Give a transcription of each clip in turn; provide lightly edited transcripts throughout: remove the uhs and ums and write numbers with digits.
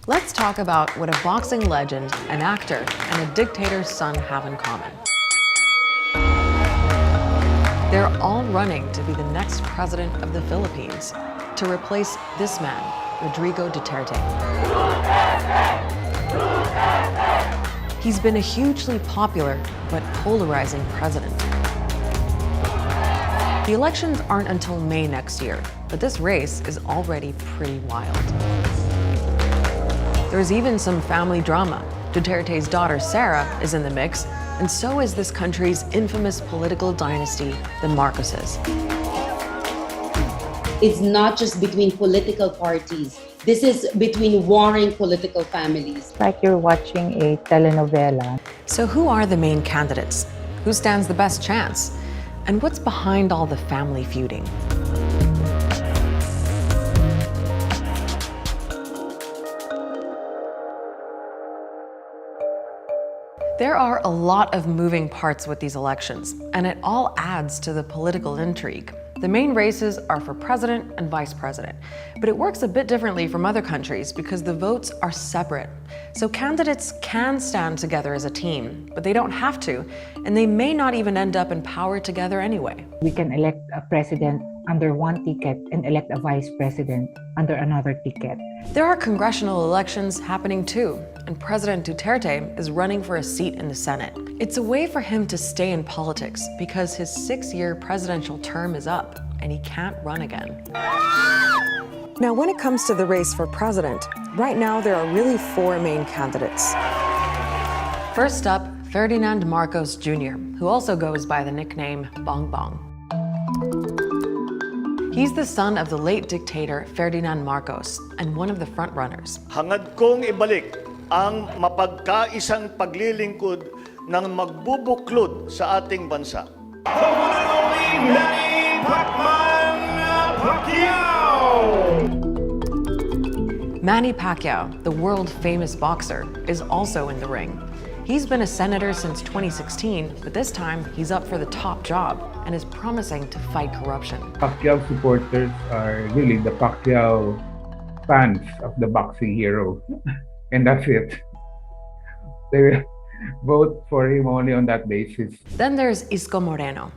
Let's talk about what a boxing legend, an actor, and a dictator's son have in common. They're all running to be the next president of the Philippines, to replace this man, Rodrigo Duterte. He's been a hugely popular but polarizing president. The elections aren't until May next year, but this race is already pretty wild. There's even some family drama. Duterte's daughter, Sara, is in the mix, and so is this country's infamous political dynasty, the Marcoses. It's not just between political parties. This is between warring political families. It's like you're watching a telenovela. So who are the main candidates? Who stands the best chance? And what's behind all the family feuding? There are a lot of moving parts with these elections, and it all adds to the political intrigue. The main races are for president and vice president, but it works a bit differently from other countries because the votes are separate. So candidates can stand together as a team, but they don't have to, and they may not even end up in power together anyway. We can elect a president under one ticket and elect a vice president under another ticket. There are congressional elections happening too, and President Duterte is running for a seat in the Senate. It's a way for him to stay in politics because his 6-year presidential term is up and he can't run again. Now, when it comes to the race for president, right now there are really 4 main candidates. First up, Ferdinand Marcos Jr., who also goes by the nickname Bongbong. He's the son of the late dictator Ferdinand Marcos and one of the frontrunners. Hangad kong ibalik ang mapagkaisang paglilingkod ng magbubuklod sa ating bansa. The one and only Manny Pacquiao! Manny Pacquiao, the world-famous boxer, is also in the ring. He's been a senator since 2016, but this time he's up for the top job and is promising to fight corruption. Pacquiao supporters are really the Pacquiao fans of the boxing hero. And that's it. They vote for him only on that basis. Then there's Isko Moreno.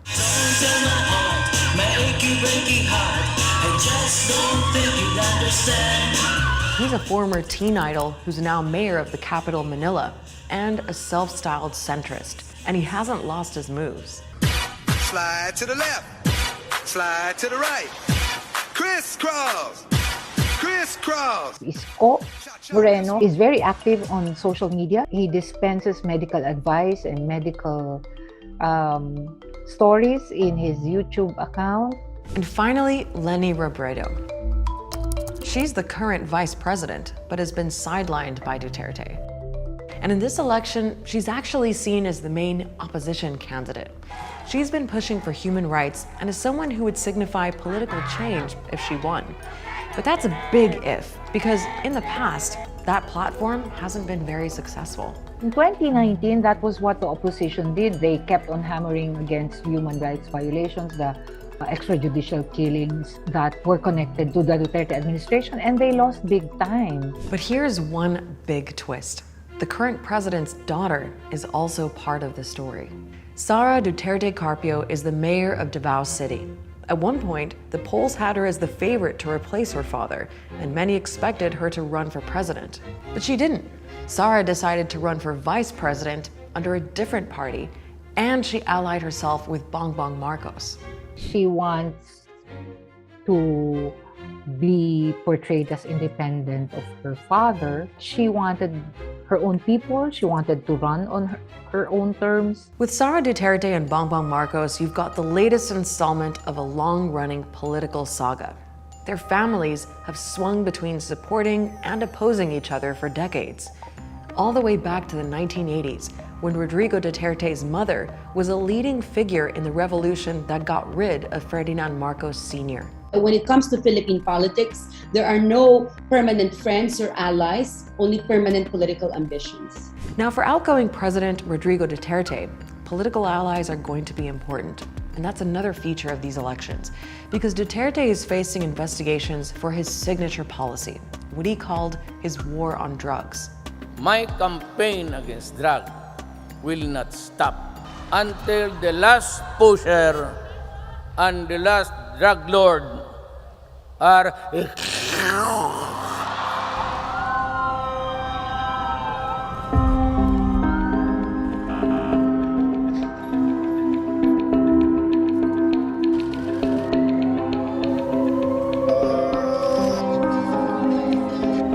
He's a former teen idol who's now mayor of the capital, Manila, and a self-styled centrist. And he hasn't lost his moves. Slide to the left, slide to the right, crisscross, crisscross. Isko Moreno is very active on social media. He dispenses medical advice and medical stories in his YouTube account. And finally, Leni Robredo. She's the current vice president, but has been sidelined by Duterte. And in this election, she's actually seen as the main opposition candidate. She's been pushing for human rights and is someone who would signify political change if she won. But that's a big if, because in the past, that platform hasn't been very successful. In 2019, that was what the opposition did. They kept on hammering against human rights violations, the extrajudicial killings that were connected to the Duterte administration, and they lost big time. But here's one big twist. The current president's daughter is also part of the story. Sara Duterte Carpio is the mayor of Davao City. At one point, the polls had her as the favorite to replace her father, and many expected her to run for president. But she didn't. Sara decided to run for vice president under a different party, and she allied herself with Bongbong Marcos. She wants to be portrayed as independent of her father. She wanted her own people. She wanted to run on her own terms. With Sara Duterte and Bongbong Marcos, you've got the latest installment of a long-running political saga. Their families have swung between supporting and opposing each other for decades, all the way back to the 1980s, when Rodrigo Duterte's mother was a leading figure in the revolution that got rid of Ferdinand Marcos Sr. When it comes to Philippine politics, there are no permanent friends or allies, only permanent political ambitions. Now, for outgoing President Rodrigo Duterte, political allies are going to be important. And that's another feature of these elections, because Duterte is facing investigations for his signature policy, what he called his war on drugs. My campaign against drug will not stop until the last pusher and the last drug lord are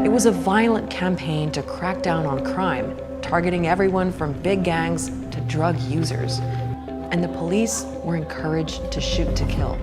It was a violent campaign to crack down on crime, targeting everyone from big gangs to drug users. And the police were encouraged to shoot to kill.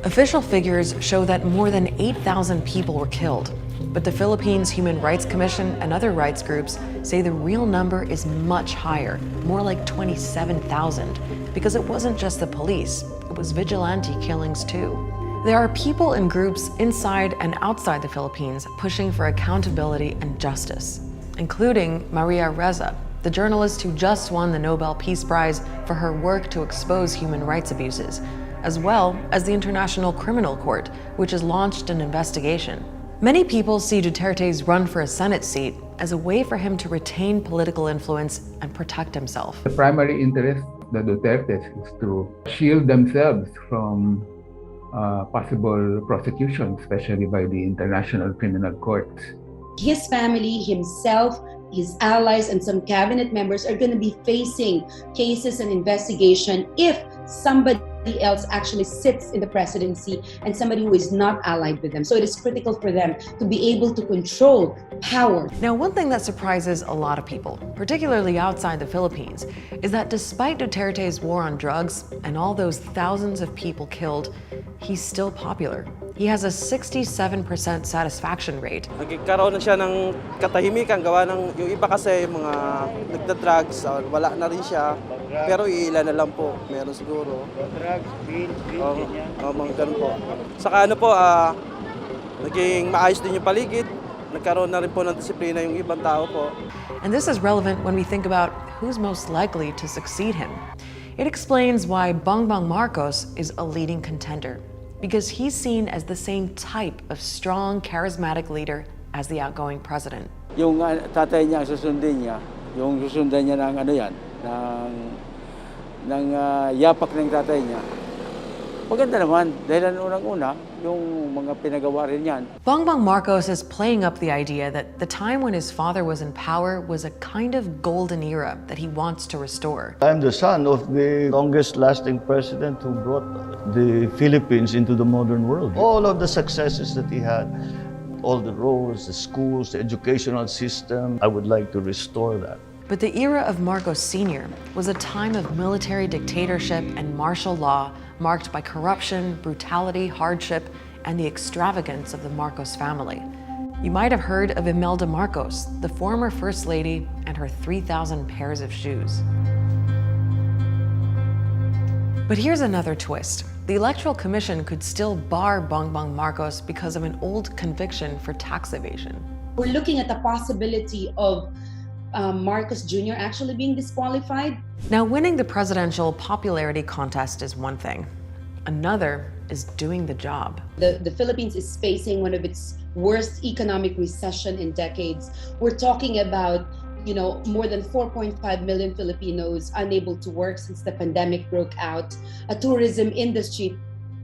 Official figures show that more than 8,000 people were killed, but the Philippines Human Rights Commission and other rights groups say the real number is much higher, more like 27,000, because it wasn't just the police, it was vigilante killings too. There are people and groups inside and outside the Philippines pushing for accountability and justice, including Maria Reza, the journalist who just won the Nobel Peace Prize for her work to expose human rights abuses, as well as the International Criminal Court, which has launched an investigation. Many people see Duterte's run for a Senate seat as a way for him to retain political influence and protect himself. The primary interest of the Dutertes is to shield themselves from possible prosecution, especially by the International Criminal Court. His family, himself, his allies, and some cabinet members are going to be facing cases and investigation if somebody else actually sits in the presidency and somebody who is not allied with them. So it is critical for them to be able to control power. Now, one thing that surprises a lot of people, particularly outside the Philippines, is that despite Duterte's war on drugs and all those thousands of people killed, he's still popular. He has a 67% satisfaction rate. Nagkaroon na siya ng katahimikan gawa ng yung iba kasi mga nagda-drugs, wala na rin siya. Pero iilan na lang po, meron siguro. Drugs, pills, Mga ganun po. Saka ano po, naging maayos din yung paligid. Nagkaroon na rin po ng disiplina yung ibang tao po. And this is relevant when we think about who's most likely to succeed him. It explains why Bongbong Marcos is a leading contender, because he's seen as the same type of strong, charismatic leader as the outgoing president. yung tatay niya susundin niya, yung susundan niya ng ano yan, ng yapak ng tatay niya. Maganda naman, dahil unang-una, yung mga pinagawa rin yan. Bongbong Marcos is playing up the idea that the time when his father was in power was a kind of golden era that he wants to restore. I'm the son of the longest lasting president who brought the Philippines into the modern world. All of the successes that he had, all the roads, the schools, the educational system, I would like to restore that. But the era of Marcos Sr. was a time of military dictatorship and martial law marked by corruption, brutality, hardship, and the extravagance of the Marcos family. You might have heard of Imelda Marcos, the former First Lady, and her 3,000 pairs of shoes. But here's another twist. The Electoral Commission could still bar Bongbong Marcos because of an old conviction for tax evasion. We're looking at the possibility of Marcos Jr. actually being disqualified. Now, winning the presidential popularity contest is one thing. Another is doing the job. The Philippines is facing one of its worst economic recession in decades. We're talking about, more than 4.5 million Filipinos unable to work since the pandemic broke out, a tourism industry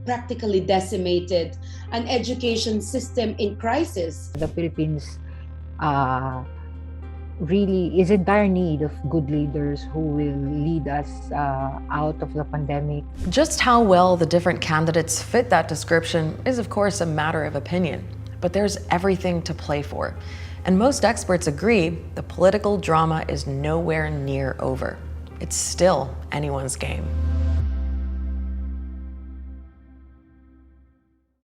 practically decimated, an education system in crisis. The Philippines really is in dire need of good leaders who will lead us out of the pandemic. Just how well the different candidates fit that description is, of course, a matter of opinion. But there's everything to play for. And most experts agree the political drama is nowhere near over. It's still anyone's game.